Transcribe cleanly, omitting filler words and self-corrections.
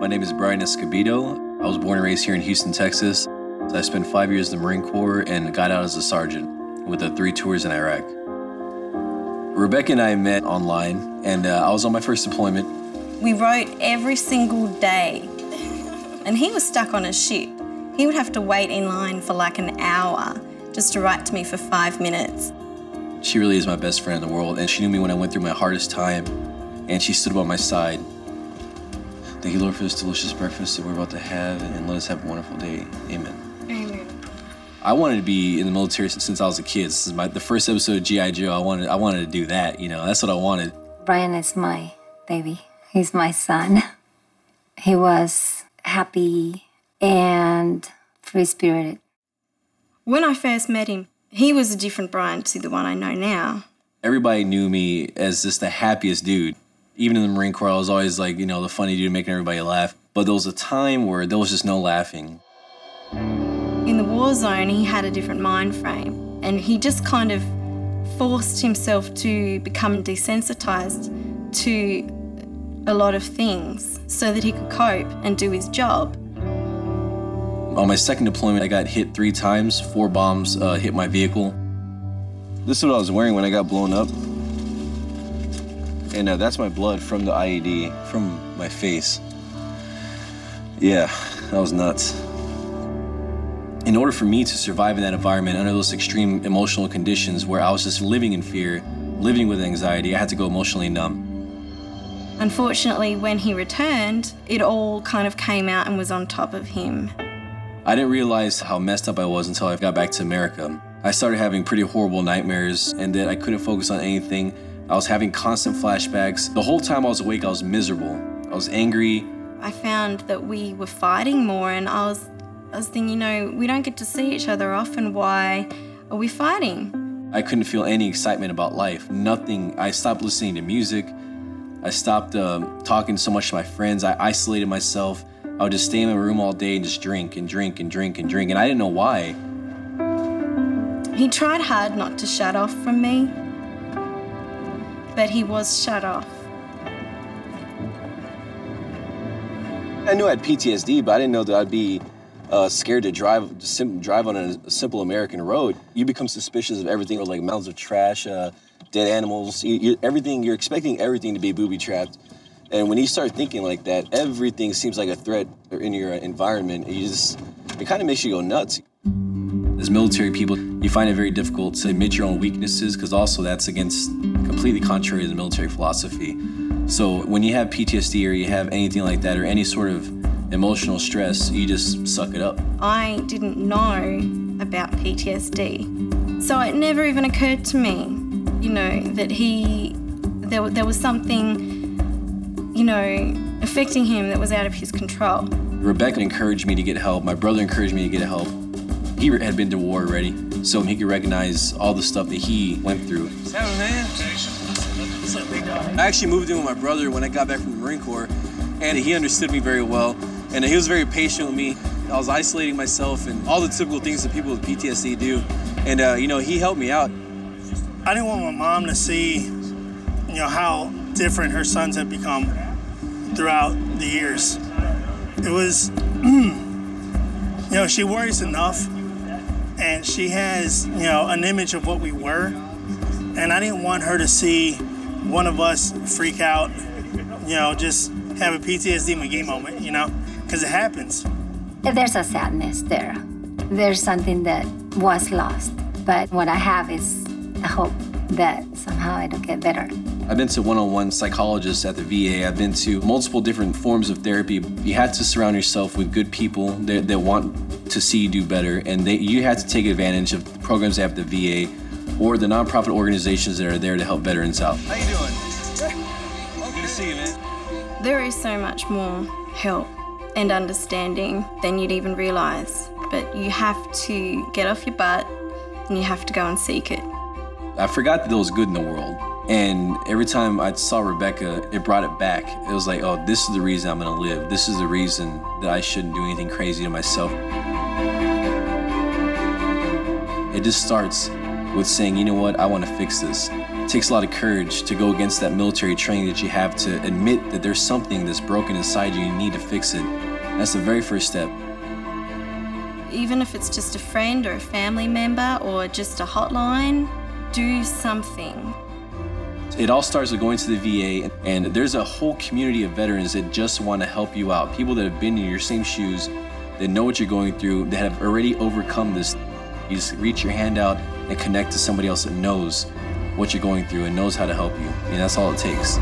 My name is Brian Escobedo. I was born and raised here in Houston, Texas. I spent 5 years in the Marine Corps and got out as a sergeant with the 3 tours in Iraq. Rebecca and I met online, and I was on my first deployment. We wrote every single day, and he was stuck on a ship. He would have to wait in line for like an hour just to write to me for 5 minutes. She really is my best friend in the world, and she knew me when I went through my hardest time, and she stood by my side. Thank you, Lord, for this delicious breakfast that we're about to have, and let us have a wonderful day. Amen. Amen. I wanted to be in the military since I was a kid. This is the first episode of G.I. Joe. I wanted to do that, you know. That's what I wanted. Brian is my baby. He's my son. He was happy and free-spirited. When I first met him, he was a different Brian to the one I know now. Everybody knew me as just the happiest dude. Even in the Marine Corps, I was always like, you know, the funny dude making everybody laugh. But there was a time where there was just no laughing. In the war zone, he had a different mind frame, and he just kind of forced himself to become desensitized to a lot of things so that he could cope and do his job. On my second deployment, I got hit 3 times. 4 bombs hit my vehicle. This is what I was wearing when I got blown up. And that's my blood from the IED, from my face. Yeah, that was nuts. In order for me to survive in that environment under those extreme emotional conditions where I was just living in fear, living with anxiety, I had to go emotionally numb. Unfortunately, when he returned, it all kind of came out and was on top of him. I didn't realize how messed up I was until I got back to America. I started having pretty horrible nightmares, and that I couldn't focus on anything. I was having constant flashbacks. The whole time I was awake, I was miserable. I was angry. I found that we were fighting more, and I was thinking, you know, we don't get to see each other often. Why are we fighting? I couldn't feel any excitement about life. Nothing. I stopped listening to music. I stopped talking so much to my friends. I isolated myself. I would just stay in my room all day and just drink and drink and drink and drink, and I didn't know why. He tried hard not to shut off from me, but he was shut off. I knew I had PTSD, but I didn't know that I'd be scared to drive on a simple American road. You become suspicious of everything, like mounds of trash, dead animals. You're expecting everything to be booby-trapped. And when you start thinking like that, everything seems like a threat in your environment. It kind of makes you go nuts. As military people, you find it very difficult to admit your own weaknesses, because also that's completely contrary to the military philosophy. So when you have PTSD or you have anything like that or any sort of emotional stress, you just suck it up. I didn't know about PTSD, so it never even occurred to me, you know, that there was something, you know, affecting him that was out of his control. Rebecca encouraged me to get help. My brother encouraged me to get help. He had been to war already, so he could recognize all the stuff that he went through. What's happening, man? What's up, big dog? I actually moved in with my brother when I got back from the Marine Corps, and he understood me very well, and he was very patient with me. I was isolating myself and all the typical things that people with PTSD do, and you know, he helped me out. I didn't want my mom to see, you know, how different her sons have become throughout the years. It was, you know, she worries enough, and she has, you know, an image of what we were, and I didn't want her to see one of us freak out, you know, just have a PTSD McGee moment, you know, because it happens. There's a sadness there. There's something that was lost, but what I have is a hope that somehow it'll get better. I've been to one-on-one psychologists at the VA. I've been to multiple different forms of therapy. You have to surround yourself with good people that want to see you do better, and you have to take advantage of the programs they have at the VA or the nonprofit organizations that are there to help veterans out. How you doing? Good to see you, man. There is so much more help and understanding than you'd even realize, but you have to get off your butt and you have to go and seek it. I forgot that there was good in the world. And every time I saw Rebecca, it brought it back. It was like, oh, this is the reason I'm gonna live. This is the reason that I shouldn't do anything crazy to myself. It just starts with saying, you know what, I wanna fix this. takes a lot of courage to go against that military training that you have, to admit that there's something that's broken inside you need to fix it. That's the very first step. Even if it's just a friend or a family member or just a hotline, do something. It all starts with going to the VA, and there's a whole community of veterans that just want to help you out. People that have been in your same shoes, that know what you're going through, that have already overcome this. You just reach your hand out and connect to somebody else that knows what you're going through and knows how to help you. And that's all it takes.